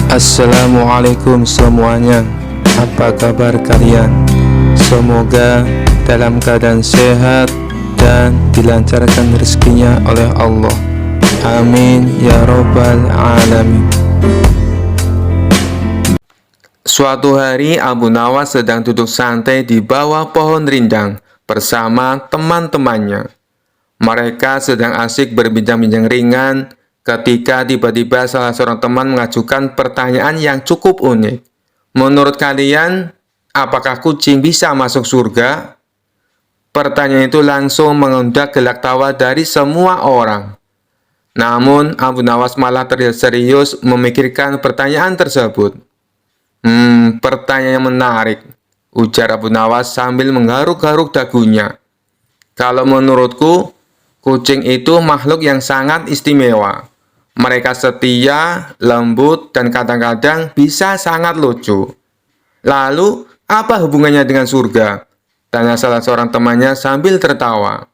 Assalamualaikum semuanya. Apa kabar kalian? Semoga dalam keadaan sehat dan dilancarkan rezekinya oleh Allah. Amin ya robbal alamin. Suatu hari Abu Nawas sedang duduk santai di bawah pohon rindang bersama teman-temannya. Mereka sedang asik berbincang-bincang ringan ketika tiba-tiba salah seorang teman mengajukan pertanyaan yang cukup unik. Menurut kalian, apakah kucing bisa masuk surga? Pertanyaan itu langsung mengundang gelak tawa dari semua orang. Namun, Abu Nawas malah terlihat serius memikirkan pertanyaan tersebut. Pertanyaan yang menarik, ujar Abu Nawas sambil menggaruk-garuk dagunya. Kalau menurutku, kucing itu makhluk yang sangat istimewa. Mereka setia, lembut, dan kadang-kadang bisa sangat lucu. Lalu, apa hubungannya dengan surga? Tanya salah seorang temannya sambil tertawa.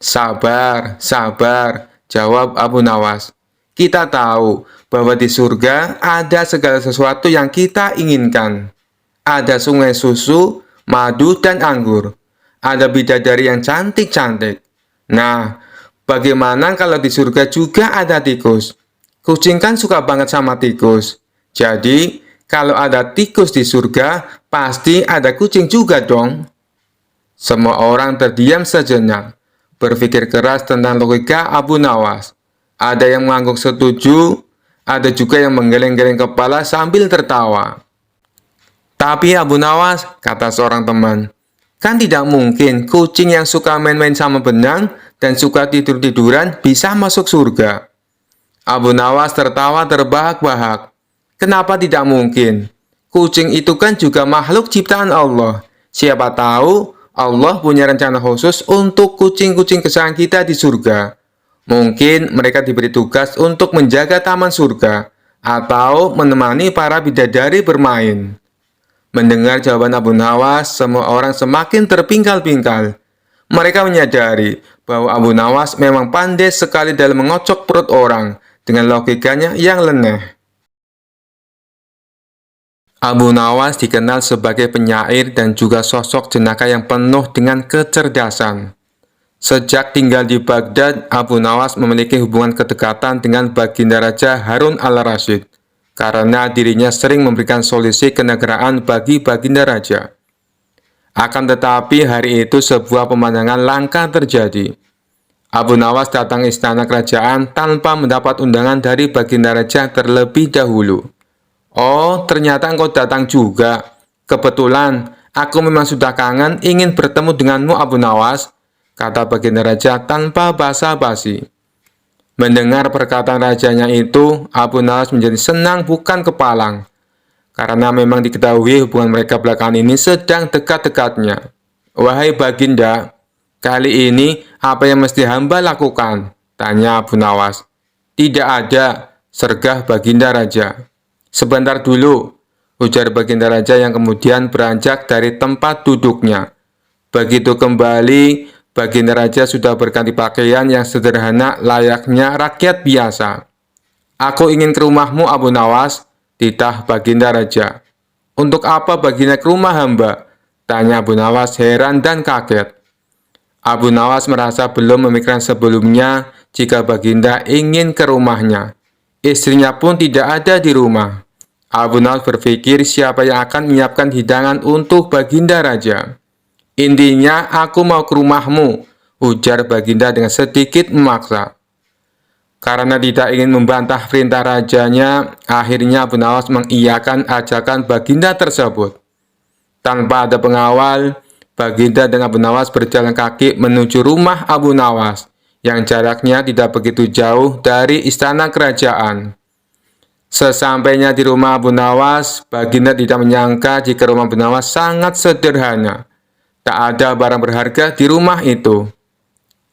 Sabar, sabar, jawab Abu Nawas. Kita tahu bahwa di surga ada segala sesuatu yang kita inginkan. Ada sungai susu, madu, dan anggur. Ada bidadari yang cantik-cantik. Nah, bagaimana kalau di surga juga ada tikus? Kucing kan suka banget sama tikus. Jadi, kalau ada tikus di surga, pasti ada kucing juga dong. Semua orang terdiam sejenak, berpikir keras tentang logika Abu Nawas. Ada yang mengangguk setuju, ada juga yang menggeleng-geleng kepala sambil tertawa. Tapi Abu Nawas, kata seorang teman, kan tidak mungkin kucing yang suka main-main sama benang dan suka tidur-tiduran bisa masuk surga. Abu Nawas tertawa terbahak-bahak. Kenapa tidak mungkin? Kucing itu kan juga makhluk ciptaan Allah. Siapa tahu Allah punya rencana khusus untuk kucing-kucing kesayangan kita di surga. Mungkin mereka diberi tugas untuk menjaga taman surga atau menemani para bidadari bermain. Mendengar jawaban Abu Nawas, semua orang semakin terpingkal-pingkal. Mereka menyadari bahwa Abu Nawas memang pandai sekali dalam mengocok perut orang dengan logikanya yang leneh. Abu Nawas dikenal sebagai penyair dan juga sosok jenaka yang penuh dengan kecerdasan. Sejak tinggal di Baghdad, Abu Nawas memiliki hubungan kedekatan dengan Baginda Raja Harun al-Rasyid karena dirinya sering memberikan solusi kenegaraan bagi Baginda Raja. Akan tetapi hari itu sebuah pemandangan langka terjadi. Abu Nawas datang ke istana kerajaan tanpa mendapat undangan dari Baginda Raja terlebih dahulu. Oh, ternyata engkau datang juga. Kebetulan, aku memang sudah kangen ingin bertemu denganmu Abu Nawas, kata Baginda Raja tanpa basa-basi. Mendengar perkataan rajanya itu, Abu Nawas menjadi senang bukan kepalang. Karena memang diketahui hubungan mereka belakangan ini sedang dekat-dekatnya. Wahai Baginda, kali ini apa yang mesti hamba lakukan? Tanya Abu Nawas. Tidak ada, sergah Baginda Raja. Sebentar dulu, ujar Baginda Raja yang kemudian beranjak dari tempat duduknya. Begitu kembali, Baginda Raja sudah berganti pakaian yang sederhana layaknya rakyat biasa. Aku ingin ke rumahmu Abu Nawas, titah Baginda Raja. Untuk apa Baginda ke rumah hamba? Tanya Abu Nawas heran dan kaget. Abu Nawas merasa belum memikirkan sebelumnya jika Baginda ingin ke rumahnya. Istrinya pun tidak ada di rumah. Abu Nawas berpikir siapa yang akan menyiapkan hidangan untuk Baginda Raja. Intinya aku mau ke rumahmu, ujar Baginda dengan sedikit memaksa. Karena tidak ingin membantah perintah rajanya, akhirnya Abu Nawas mengiyakan ajakan Baginda tersebut. Tanpa ada pengawal, Baginda dan Abu Nawas berjalan kaki menuju rumah Abu Nawas, yang jaraknya tidak begitu jauh dari istana kerajaan. Sesampainya di rumah Abu Nawas, Baginda tidak menyangka jika rumah Abu Nawas sangat sederhana. Tak ada barang berharga di rumah itu.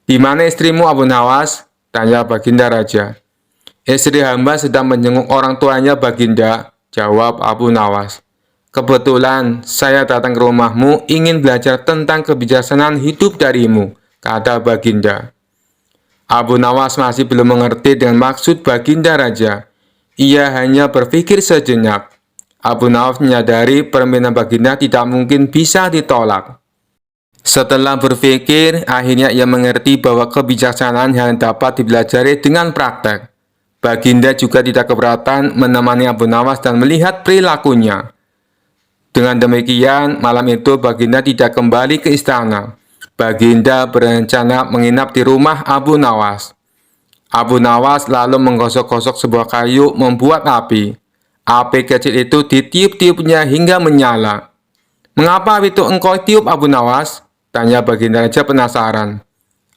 Di mana istrimu Abu Nawas? Tanya Baginda Raja. Istri hamba sedang menjenguk orang tuanya Baginda, jawab Abu Nawas. Kebetulan saya datang ke rumahmu ingin belajar tentang kebijaksanaan hidup darimu, kata Baginda. Abu Nawas masih belum mengerti dengan maksud Baginda Raja. Ia hanya berpikir sejenak. Abu Nawas menyadari permintaan Baginda tidak mungkin bisa ditolak. Setelah berpikir, akhirnya ia mengerti bahwa kebijaksanaan hanya dapat dipelajari dengan praktek. Baginda juga tidak keberatan menemani Abu Nawas dan melihat perilakunya. Dengan demikian, malam itu Baginda tidak kembali ke istana. Baginda berencana menginap di rumah Abu Nawas. Abu Nawas lalu menggosok-gosok sebuah kayu membuat api. Api kecil itu ditiup-tiupnya hingga menyala. "Mengapa api itu engkau tiup, Abu Nawas?" tanya Baginda Raja penasaran.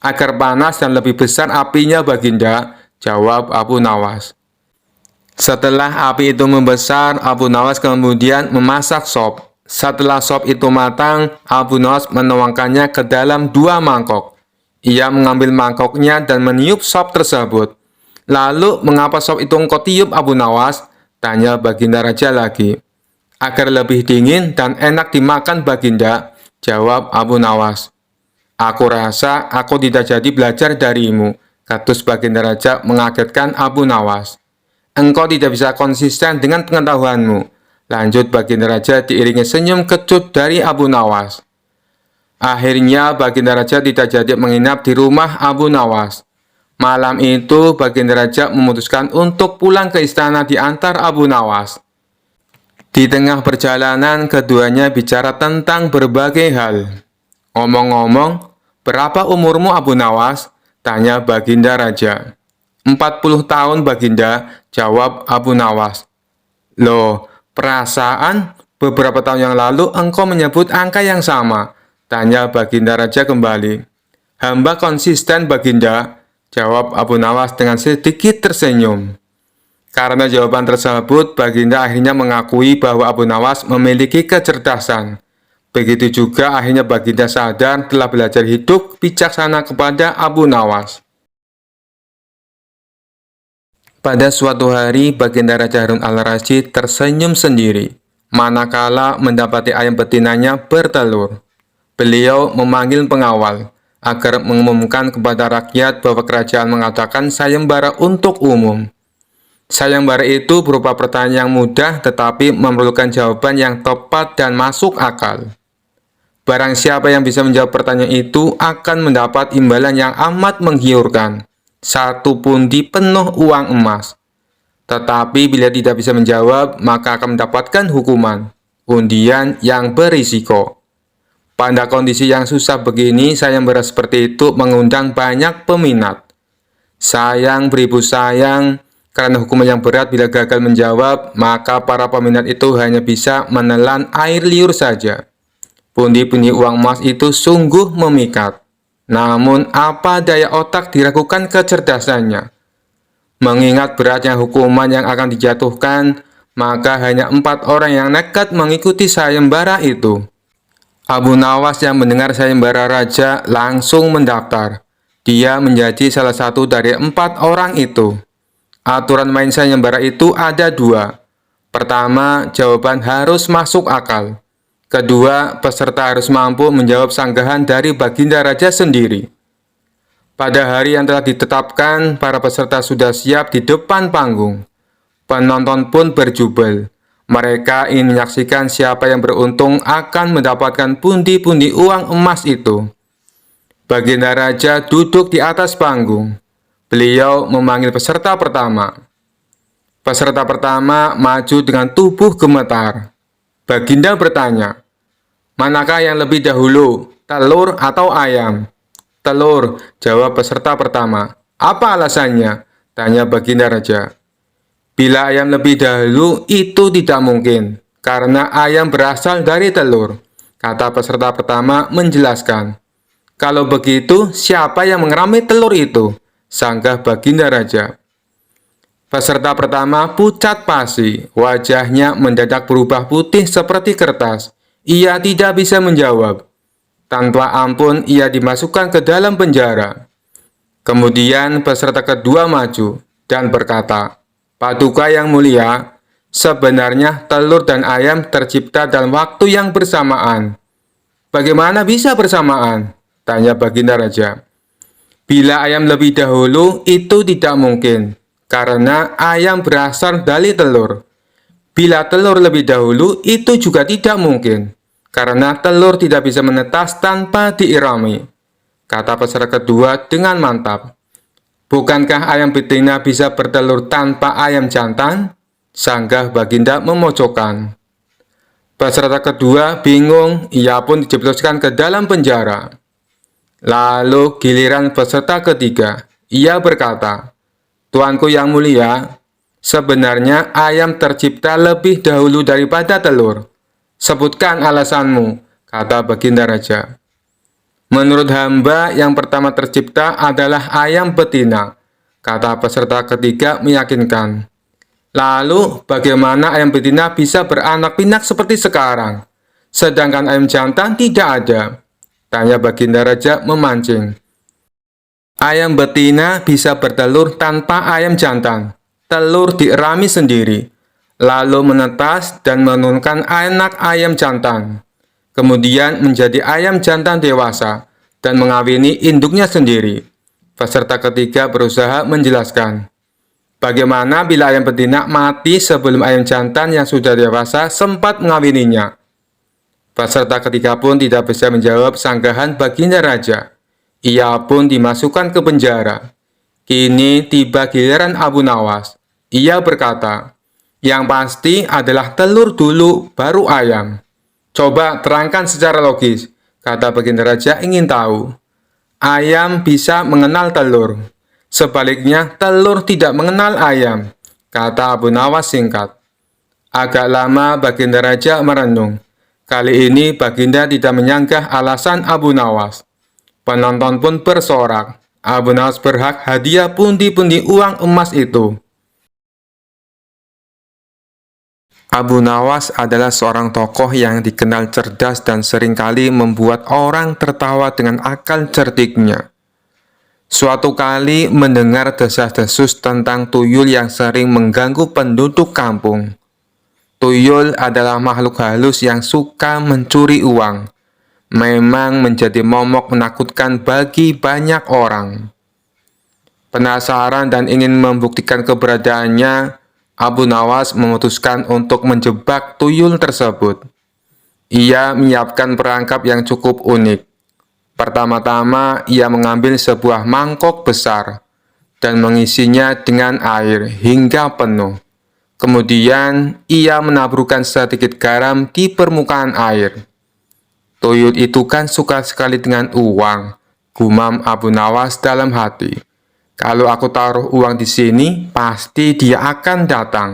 "Agar panas dan lebih besar apinya, Baginda," jawab Abu Nawas. Setelah api itu membesar, Abu Nawas kemudian memasak sop. Setelah sop itu matang, Abu Nawas menuangkannya ke dalam 2 mangkok. Ia mengambil mangkoknya dan meniup sop tersebut. "Lalu, mengapa sop itu engkau tiup, Abu Nawas?" tanya Baginda Raja lagi. "Agar lebih dingin dan enak dimakan, Baginda," jawab Abu Nawas. "Aku rasa aku tidak jadi belajar darimu," katus Baginda Raja mengagetkan Abu Nawas. "Engkau tidak bisa konsisten dengan pengetahuanmu," lanjut Baginda Raja diiringi senyum kecut dari Abu Nawas. Akhirnya Baginda Raja tidak jadi menginap di rumah Abu Nawas. Malam itu Baginda Raja memutuskan untuk pulang ke istana diantar Abu Nawas. Di tengah perjalanan keduanya bicara tentang berbagai hal. "Ngomong-ngomong, berapa umurmu, Abu Nawas?" tanya Baginda Raja. "40 tahun, Baginda," jawab Abu Nawas. "Loh, perasaan beberapa tahun yang lalu engkau menyebut angka yang sama," tanya Baginda Raja kembali. "Hamba konsisten, Baginda," jawab Abu Nawas dengan sedikit tersenyum. Karena jawaban tersebut, Baginda akhirnya mengakui bahwa Abu Nawas memiliki kecerdasan. Begitu juga akhirnya Baginda sadar telah belajar hidup bijaksana kepada Abu Nawas. Pada suatu hari, Baginda Raja Harun al-Rasyid tersenyum sendiri, manakala mendapati ayam betinanya bertelur. Beliau memanggil pengawal agar mengumumkan kepada rakyat bahwa kerajaan mengadakan sayembara untuk umum. Sayembara itu berupa pertanyaan yang mudah tetapi memerlukan jawaban yang tepat dan masuk akal. Barang siapa yang bisa menjawab pertanyaan itu akan mendapat imbalan yang amat menggiurkan, 1 pundi penuh uang emas. Tetapi bila tidak bisa menjawab, maka akan mendapatkan hukuman, undian yang berisiko. Pada kondisi yang susah begini, sayembara seperti itu mengundang banyak peminat. Sayang beribu sayang, karena hukuman yang berat bila gagal menjawab, maka para peminat itu hanya bisa menelan air liur saja. Pundi-pundi uang emas itu sungguh memikat. Namun, apa daya otak diragukan kecerdasannya. Mengingat beratnya hukuman yang akan dijatuhkan, maka hanya 4 orang yang nekat mengikuti sayembara itu. Abu Nawas yang mendengar sayembara raja langsung mendaftar. Dia menjadi salah satu dari 4 orang itu. Aturan main sayembara itu ada 2. Pertama, jawaban harus masuk akal. Kedua, peserta harus mampu menjawab sanggahan dari Baginda Raja sendiri. Pada hari yang telah ditetapkan, para peserta sudah siap di depan panggung. Penonton pun berjubel. Mereka ingin menyaksikan siapa yang beruntung akan mendapatkan pundi-pundi uang emas itu. Baginda Raja duduk di atas panggung. Beliau memanggil peserta pertama. Peserta pertama maju dengan tubuh gemetar. Baginda bertanya, "Manakah yang lebih dahulu, telur atau ayam?" "Telur," jawab peserta pertama. "Apa alasannya?" tanya Baginda Raja. "Bila ayam lebih dahulu, itu tidak mungkin, karena ayam berasal dari telur," kata peserta pertama menjelaskan. "Kalau begitu, siapa yang mengerami telur itu?" sanggah Baginda Raja. Peserta pertama pucat pasi, wajahnya mendadak berubah putih seperti kertas. Ia tidak bisa menjawab. Tanpa ampun, ia dimasukkan ke dalam penjara. Kemudian peserta kedua maju dan berkata, "Paduka yang mulia, sebenarnya telur dan ayam tercipta dalam waktu yang bersamaan." "Bagaimana bisa bersamaan?" tanya Baginda Raja. "Bila ayam lebih dahulu, itu tidak mungkin, karena ayam berasal dari telur. Bila telur lebih dahulu, itu juga tidak mungkin, karena telur tidak bisa menetas tanpa diirami, kata peserta kedua dengan mantap. Bukankah ayam betina bisa bertelur tanpa ayam jantan? Sanggah Baginda memojokkan. Peserta kedua bingung, ia pun dijebloskan ke dalam penjara. Lalu giliran peserta ketiga, ia berkata, "Tuanku yang mulia, sebenarnya ayam tercipta lebih dahulu daripada telur. Sebutkan alasanmu," kata Baginda Raja. "Menurut hamba, yang pertama tercipta adalah ayam betina," kata peserta ketiga meyakinkan. "Lalu, bagaimana ayam betina bisa beranak pinak seperti sekarang, sedangkan ayam jantan tidak ada?" tanya Baginda Raja memancing. "Ayam betina bisa bertelur tanpa ayam jantan. Telur dierami sendiri, lalu menetas dan menurunkan anak ayam jantan. Kemudian menjadi ayam jantan dewasa dan mengawini induknya sendiri." Peserta ketiga berusaha menjelaskan. "Bagaimana bila ayam betina mati sebelum ayam jantan yang sudah dewasa sempat mengawininya?" Peserta ketiga pun tidak bisa menjawab sanggahan Baginda Raja. Ia pun dimasukkan ke penjara. Kini tiba giliran Abu Nawas. Ia berkata, "Yang pasti adalah telur dulu, baru ayam." "Coba terangkan secara logis," kata Baginda Raja ingin tahu. "Ayam bisa mengenal telur. Sebaliknya, telur tidak mengenal ayam," kata Abu Nawas singkat. Agak lama Baginda Raja merenung. Kali ini Baginda tidak menyanggah alasan Abu Nawas. Penonton pun bersorak. Abu Nawas berhak hadiah pundi-pundi uang emas itu. Abu Nawas adalah seorang tokoh yang dikenal cerdas dan seringkali membuat orang tertawa dengan akal cerdiknya. Suatu kali mendengar desas-desus tentang tuyul yang sering mengganggu penduduk kampung. Tuyul adalah makhluk halus yang suka mencuri uang. Memang menjadi momok menakutkan bagi banyak orang. Penasaran dan ingin membuktikan keberadaannya, Abu Nawas memutuskan untuk menjebak tuyul tersebut. Ia menyiapkan perangkap yang cukup unik. Pertama-tama, ia mengambil sebuah mangkok besar dan mengisinya dengan air hingga penuh. Kemudian, ia menaburkan sedikit garam di permukaan air. "Tuyul itu kan suka sekali dengan uang," gumam Abu Nawas dalam hati. "Kalau aku taruh uang di sini, pasti dia akan datang."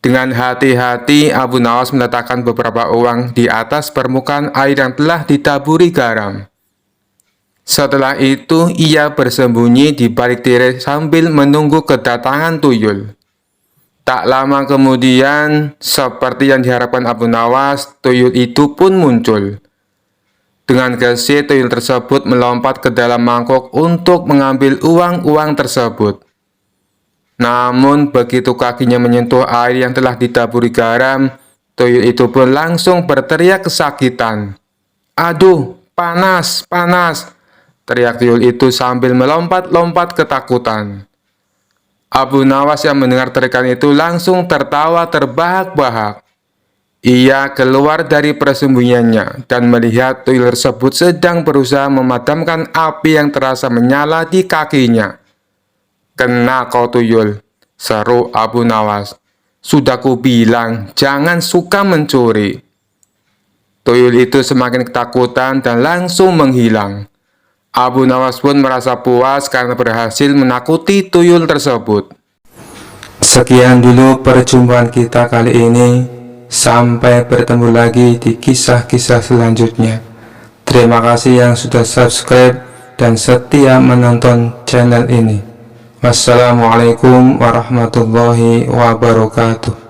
Dengan hati-hati, Abu Nawas meletakkan beberapa uang di atas permukaan air yang telah ditaburi garam. Setelah itu, ia bersembunyi di balik tirai sambil menunggu kedatangan tuyul. Tak lama kemudian, seperti yang diharapkan Abu Nawas, tuyul itu pun muncul. Dengan gesit, tuyul tersebut melompat ke dalam mangkok untuk mengambil uang-uang tersebut. Namun, begitu kakinya menyentuh air yang telah ditaburi garam, tuyul itu pun langsung berteriak kesakitan. "Aduh, panas, panas!" teriak tuyul itu sambil melompat-lompat ketakutan. Abu Nawas yang mendengar teriakan itu langsung tertawa terbahak-bahak. Ia keluar dari persembunyiannya dan melihat tuyul tersebut sedang berusaha memadamkan api yang terasa menyala di kakinya. "Kena kau tuyul," seru Abu Nawas. "Sudah kubilang, jangan suka mencuri." Tuyul itu semakin ketakutan dan langsung menghilang. Abu Nawas pun merasa puas karena berhasil menakuti tuyul tersebut. Sekian dulu perjumpaan kita kali ini. Sampai bertemu lagi di kisah-kisah selanjutnya. Terima kasih yang sudah subscribe dan setia menonton channel ini. Wassalamualaikum warahmatullahi wabarakatuh.